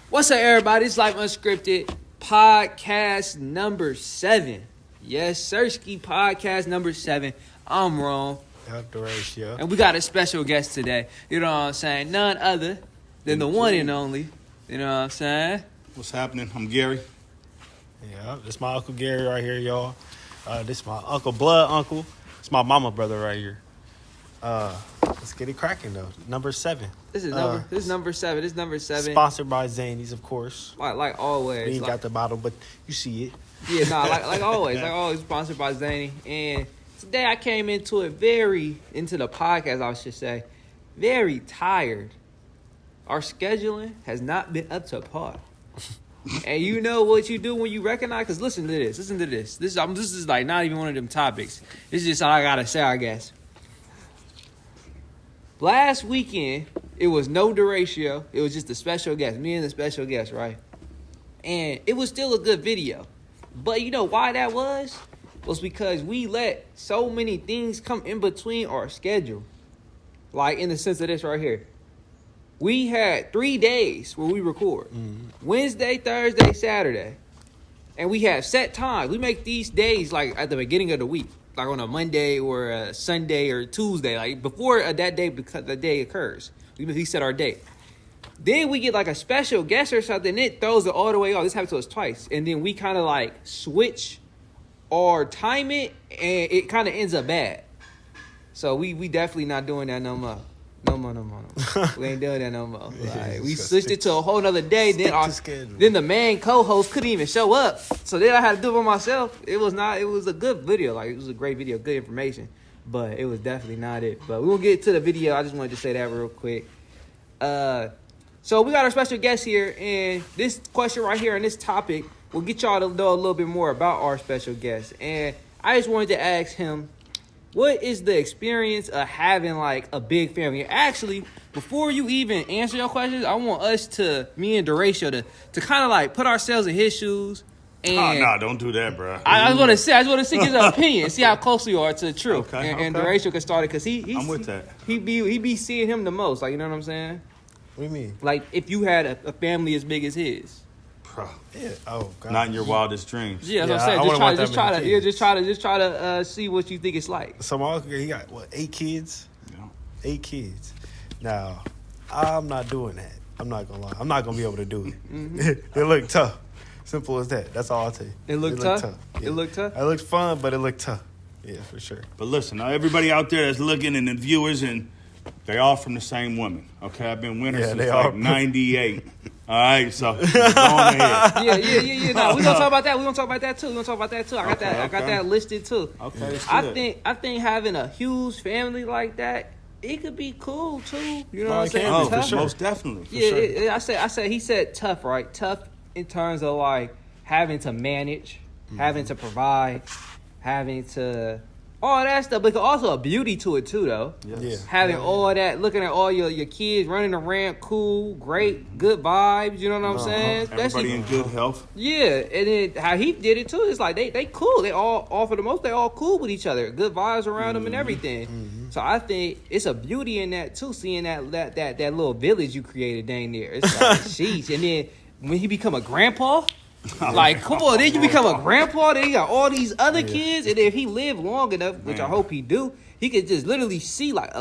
What's up, everybody? It's Life Unscripted, podcast number 7. Yes, Sirski, podcast number 7. I'm Jerome. And we got a special guest today. You know what I'm saying? None other than the one and only. You know what I'm saying? What's happening? I'm Gary. Yeah, this my Uncle Gary right here, y'all. This my Uncle Blood Uncle. It's my mama brother right here. Let's get it cracking though. Number 7. This is number 7. This is number 7. Sponsored by Zanies, of course. Like always. We ain't got the bottle, but you see it. Yeah, like always. Like always, sponsored by Zany. And today I came into the podcast, I should say, very tired. Our scheduling has not been up to par. And you know what you do when you recognize? Because listen to this. This is like not even one of them topics. This is just all I got to say, I guess. Last weekend, it was no Duratio. It was just a special guest. Me and the special guest, right? And it was still a good video. But you know why that was? Was because we let so many things come in between our schedule. Like in the sense of this right here. We had 3 days where we record. Mm-hmm. Wednesday, Thursday, Saturday. And we have set times. We make these days like at the beginning of the week. Like on a Monday or a Sunday or Tuesday. Like before that day, because the day occurs. We set our date. Then we get like a special guest or something. It throws it all the way off. This happened to us twice. And then we kind of like switch or time it. And it kind of ends up bad. So we definitely not doing that no more. No more. We ain't doing that no more. Like, we switched it to a whole nother day. Then the main co-host couldn't even show up. So then I had to do it by myself. It was a good video. Like, it was a great video, good information. But it was definitely not it. But we will get to the video. I just wanted to say that real quick. So we got our special guest here. And this question right here and this topic will get y'all to know a little bit more about our special guest. And I just wanted to ask him, what is the experience of having, like, a big family? Actually, before you even answer your questions, I want me and Duratio, to kind of, like, put ourselves in his shoes. And don't do that, bro. I just want to see his opinion, see how close we are to the truth. Okay, and Duratio can start it, because I'm with that. He be seeing him the most, like, you know what I'm saying? What do you mean? Like, if you had a family as big as his. Bro. Yeah. Oh, God. Not in your wildest dreams. Yeah, that's what I'm saying. Just try to see what you think it's like. So my uncle, he got 8 kids. Yeah. 8 kids. Now, I'm not doing that. I'm not gonna lie. I'm not gonna be able to do it. Mm-hmm. It looked tough. Simple as that. That's all I'll tell you. It looked tough. Yeah. It looked tough. It looked fun, but it looked tough. Yeah, for sure. But listen, now everybody out there that's looking and the viewers, and they all from the same woman. Okay, I've been with her since like 98. All right, so go on ahead. Yeah. No, we're gonna talk about that. We're gonna talk about that too. I got that listed too. Okay, I think having a huge family like that, it could be cool too. You know what I'm saying? Oh, for sure. Most definitely. I said he said tough, right? Tough in terms of like having to manage, having to provide, having to all that stuff, but also a beauty to it too, though. Yes. Yeah. Having all that, looking at all your kids running around, cool, great, good vibes. You know what I'm saying? Everybody in good health. Yeah, and then how he did it too is like they cool. They all for the most, they all cool with each other. Good vibes around them and everything. Mm-hmm. So I think it's a beauty in that too. Seeing that little village you created down there. It's like sheesh. And then when he become a grandpa. Like, come on, then you become a grandpa, then you got all these other kids, and if he lived long enough, which I hope he do, he could just literally see like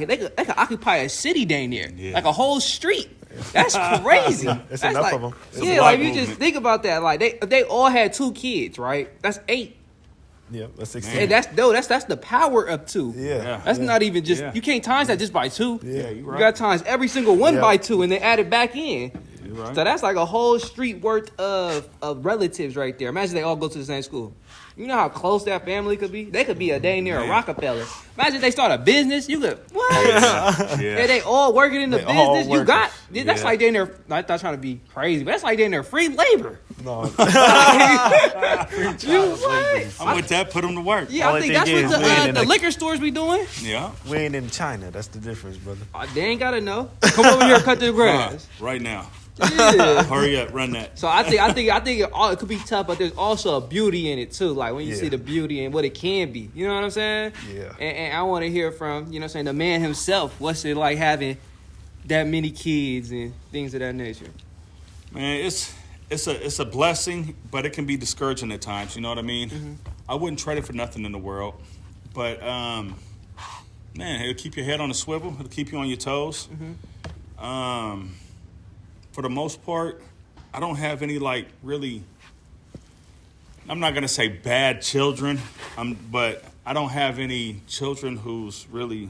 they could occupy a city down there, like a whole street. That's crazy. It's that's enough like, of them. Yeah, like you just think about that. Like they all had 2 kids, right? That's 8. Yeah, that's 16. And that's the power of 2. Yeah. That's not even just you can't times that just by 2. Yeah, you right. You got times every single one by 2 and then add it back in. Right. So that's like a whole street worth of relatives right there. Imagine they all go to the same school. You know how close that family could be? They could be a day near a Rockefeller. Imagine they start a business. You could, what? Yeah. And they all working in the business. You got, that's like they in there, not trying to be crazy, but that's like they in there free labor. No. You what? I'm with that. Put them to work. Yeah, I think that's what the liquor stores be doing. Yeah. We ain't in China. That's the difference, brother. They ain't got to know. Come over here and cut the grass. Right now. Yeah. Hurry up, run that. So I think it could be tough, but there's also a beauty in it too. Like when you see the beauty and what it can be. You know what I'm saying? Yeah. And I want to hear from, you know what I'm saying, the man himself. What's it like having that many kids and things of that nature? Man, it's a blessing, but it can be discouraging at times. You know what I mean? Mm-hmm. I wouldn't trade it for nothing in the world. But man, it'll keep your head on a swivel. It'll keep you on your toes. Mm-hmm. For the most part, I don't have any really. I'm not gonna say bad children, but I don't have any children who's really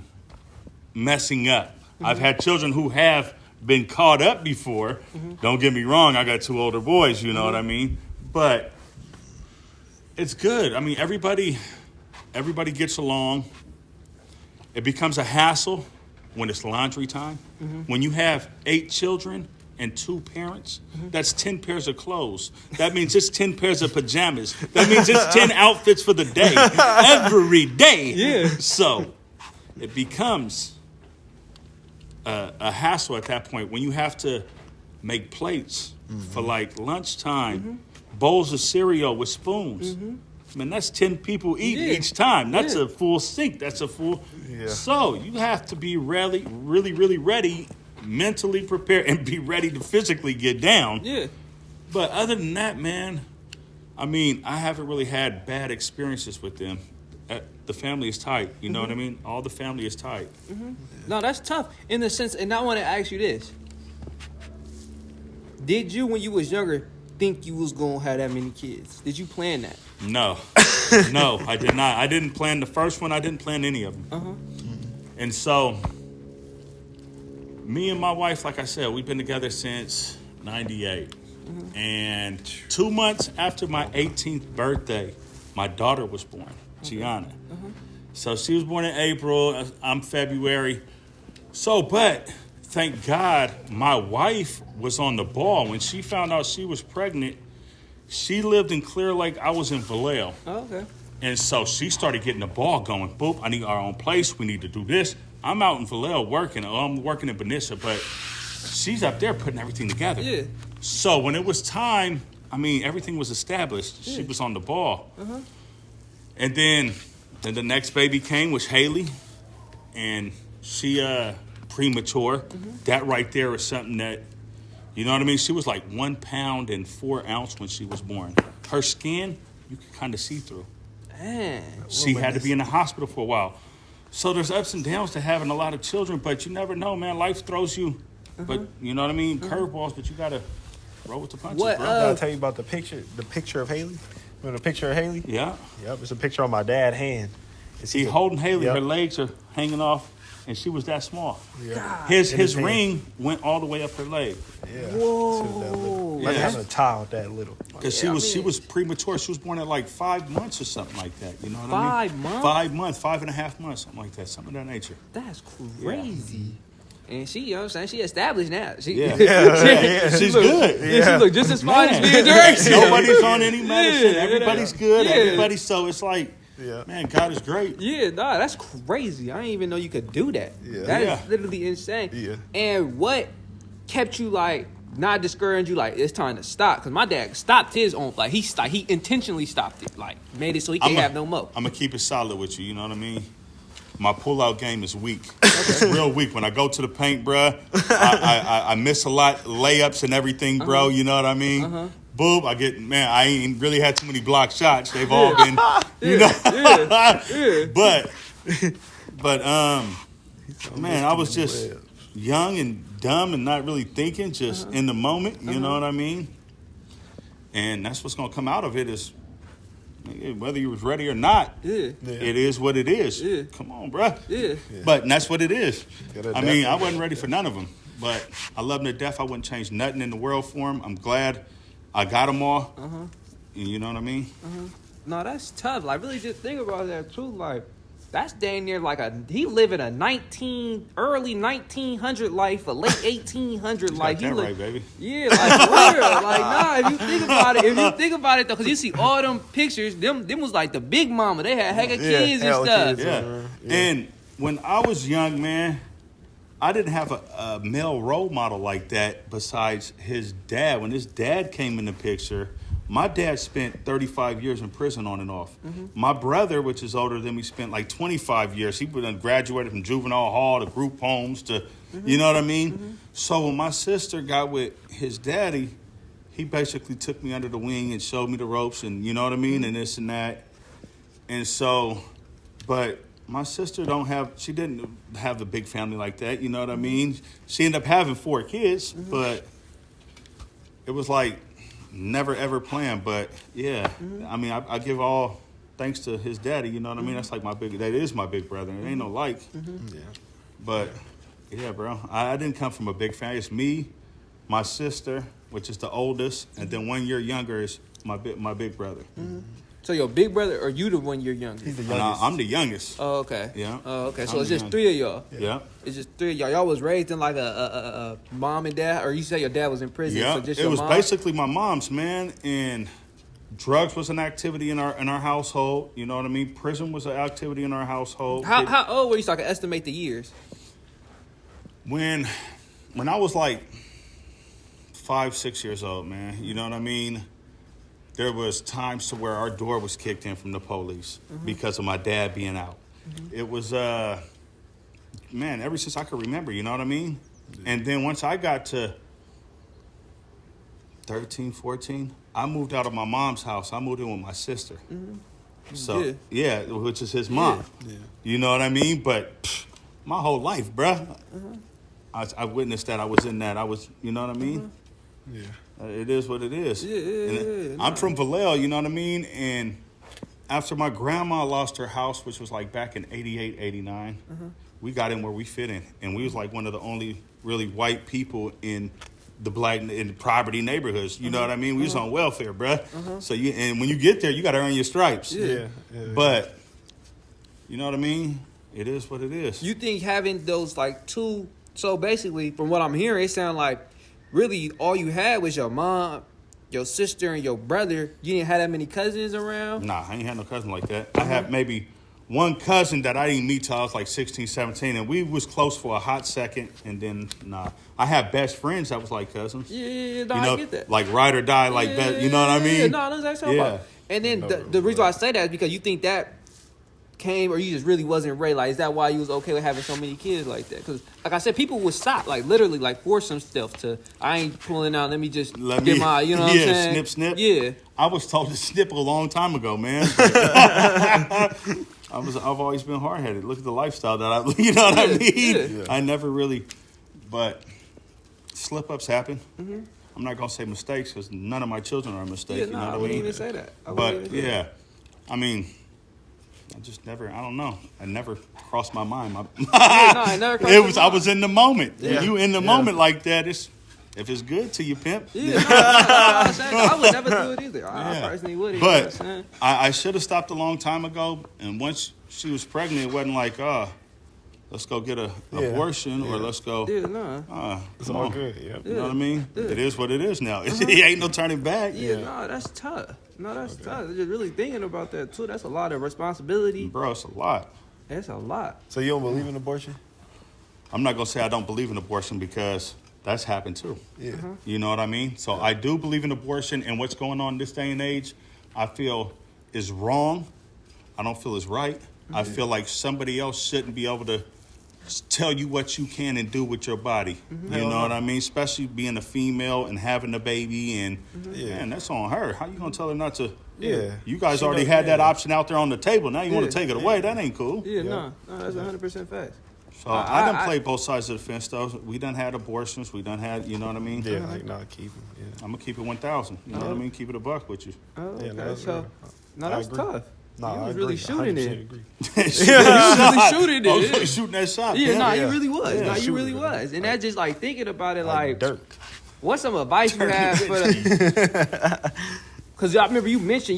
messing up. Mm-hmm. I've had children who have been caught up before. Mm-hmm. Don't get me wrong, I got 2 older boys, you know what I mean? But it's good. I mean, everybody gets along. It becomes a hassle when it's laundry time. Mm-hmm. When you have 8 children and 2 parents, that's 10 pairs of clothes. That means it's 10 pairs of pajamas. That means it's 10 outfits for the day, every day. Yeah. So it becomes a hassle at that point when you have to make plates for lunchtime, bowls of cereal with spoons. I mean, that's 10 people eating each time. That's a full sink. That's a full. Yeah. So you have to be really, really, really ready, mentally prepared, and be ready to physically get down. Yeah. But other than that, man, I mean, I haven't really had bad experiences with them. The family is tight. You know what I mean? All the family is tight. Mm-hmm. No, that's tough in the sense, and I want to ask you this. Did you, when you was younger, think you was going to have that many kids? Did you plan that? No. No, I did not. I didn't plan the first one. I didn't plan any of them. Uh-huh. And so, me and my wife, like I said, we've been together since 98. Mm-hmm. And 2 months after my 18th birthday, my daughter was born, Gianna. Uh-huh. So she was born in April. I'm February. So, but thank God my wife was on the ball. When she found out she was pregnant, she lived in Clear Lake. I was in Vallejo. Oh, okay. And so she started getting the ball going. Boop, I need our own place. We need to do this. I'm out in Vallejo working. I'm working in Benicia, but she's up there putting everything together. Yeah. So when it was time, I mean, everything was established. Yeah. She was on the ball. Uh-huh. And then the next baby came, was Haley. And she premature. Mm-hmm. That right there is something that, you know what I mean? She was like 1 pound and 4 ounces when she was born. Her skin, you could kind of see through. Man. She had to be in the hospital for a while. So there's ups and downs to having a lot of children, but you never know, man. Life throws you, but you know what I mean? Curveballs, but you got to roll with the punches, bro. I'll tell you about the picture of Haley. Remember the picture of Haley? Yeah. Yep, it's a picture on my dad's hand. See, holding Haley, her legs are hanging off. And she was that small. Yeah. His ring went all the way up her leg. Yeah. Whoa. Like having a child that little. Because she was premature. She was born at like 5 months or something like that. You know what I mean? 5 months? 5 months, 5.5 months, something like that. Something of that nature. That's crazy. Yeah. And she, you know what I'm saying? She established now. She's good. Yeah. She look just as fine as me in direction. Nobody's on any medicine. Everybody's good. Everybody's so it's like. Yeah. Man, God is great. Yeah, nah, that's crazy. I didn't even know you could do that. Yeah. That is literally insane. Yeah. And what kept you not discouraging you it's time to stop? Because my dad stopped his own. He intentionally stopped it. Made it so he can't have no more. I'm gonna keep it solid with you. You know what I mean? My pull-out game is weak. It's real weak. When I go to the paint, bruh, I miss a lot layups and everything, bro. You know what I mean? Uh-huh. Boop, I ain't really had too many block shots. They've all been, you know. But man, I was just young and dumb and not really thinking, just in the moment. You know what I mean? And that's what's gonna come out of it is whether you was ready or not. Yeah. It is what it is. Yeah. Come on, bro. Yeah. But that's what it is. I mean, I wasn't ready for none of them, but I love them to death. I wouldn't change nothing in the world for them. I'm glad I got them all. You know what I mean? No, that's tough. Really just think about that too. That's dang near he living a early 1900 life, a late 1800 life. That right, baby. Yeah, for real. If you think about it though, because you see all them pictures, them was the big mama. They had heck of kids and stuff. Yeah. And when I was young, man, I didn't have a male role model like that besides his dad. When his dad came in the picture, my dad spent 35 years in prison on and off. My brother, which is older than me, spent 25 years. He graduated from juvenile hall to group homes to, you know what I mean? So when my sister got with his daddy, he basically took me under the wing and showed me the ropes and, you know what I mean, and this and that. And so, but my sister she didn't have a big family like that, you know what I mean? She ended up having 4 kids, but it was like never ever planned. But yeah, I mean, I give all thanks to his daddy, you know what I mean? That's like that is my big brother. It ain't no like. Yeah. But yeah, bro, I didn't come from a big family. It's me, my sister, which is the oldest, and then 1 year younger is my big brother. So your big brother, or you the 1 year younger? He's the youngest. I'm the youngest. Oh, okay. Yeah. Oh, okay. So I'm it's the just youngest. 3 of y'all. Yeah. It's just 3 of y'all. Y'all was raised in like a mom and dad, or you say your dad was in prison? Yeah. So just It your was mom? basically my mom's, man, and drugs was an activity in our household. You know what I mean? Prison was an activity in our household. How old were you so I can estimate the years? When I was like 5, 6 years old, man, you know what I mean? There was times to where our door was kicked in from the police because of my dad being out. It was, man, ever since I could remember, you know what I mean? And then once I got to 13, 14, I moved out of my mom's house. I moved in with my sister. So, yeah, which is his mom. Yeah. You know what I mean? But my whole life, bruh, I witnessed that. I was in that. I was, you know what I mean? Yeah. It is what it is. Yeah. I'm from Vallejo, you know what I mean? And after my grandma lost her house, which was like back in 88, 89, we got in where we fit in. And we was like one of the only really white people in the poverty neighborhoods. You know what I mean? We was on welfare, bruh. So and when you get there, you got to earn your stripes. Yeah. But, you know what I mean? It is what it is. You think having those like 2, so basically from what I'm hearing, it sounds like really all you had was your mom, your sister, and your brother. You didn't have that many cousins around? Nah, I ain't had no cousin like that. I had maybe one cousin that I didn't meet till I was like 16, 17, and we was close for a hot second, and then, nah. I had best friends that was like cousins. Yeah, no, You know, I get that. like ride or die, like that. You know what I mean? Yeah, no, that's what I'm talking about. And then the reason why I say that is because you think that came, or you just really wasn't ready. Like, is that why you was okay with having so many kids like that? Because, like I said, people would stop, like literally, like force some stuff to. I ain't pulling out. Let me get my, you know what I'm saying? Snip. Yeah. I was told to snip a long time ago, man. I've always been hard headed. Look at the lifestyle that you know what I mean? Yeah. I never really, but slip ups happen. I'm not gonna say mistakes because none of my children are a mistake. Yeah, you know what I I wouldn't mean? even say that. But yeah, I mean, I just never. I don't know. I never crossed my mind. I never crossed It my was. I mind. was in the moment. Yeah. When you in the moment like that, if it's good to you, pimp. Yeah, I would never do it either. I personally wouldn't. You know what I'm But saying? I should have stopped a long time ago. And once she was pregnant, it wasn't like, let's go get an abortion or let's go. Yeah, no. It's all good. Yep. You know what I mean? Yeah. It is what it is now. It ain't no turning back. Yeah, no, that's tough. No, that's tough. Just really thinking about that too. That's a lot of responsibility. Bro, it's a lot. That's a lot. So you don't believe in abortion? I'm not going to say I don't believe in abortion because that's happened too. Yeah. You know what I mean? So I do believe in abortion, and what's going on this day and age, I feel is wrong. I don't feel is right. I feel like somebody else shouldn't be able to tell you what you can and do with your body. You know what I mean? Especially being a female and having a baby, and man, that's on her. How you gonna tell her not to? Yeah. You guys She already don't- had that yeah. option out there on the table. Now you want to take it away? That ain't cool. Yeah, no, that's 100% facts. So I done played both sides of the fence, though. We done had abortions. We done had, you know what I mean? Yeah, like not keep them. Yeah. I'm gonna keep it 1,000. You know what I mean? Keep it a buck with you. Oh, okay. Yeah, no, that's so, real. no, I that's agree. tough. Nah, You I was agree. really shooting 100% it. agree. really shooting it, Oh, yeah. shooting that shot. Yeah, man. nah, Yeah. you really was. Yeah, Nah, you shooting really it. was. And that just like thinking about it, like Dirk. what's some advice you have for the? Because I remember you mentioned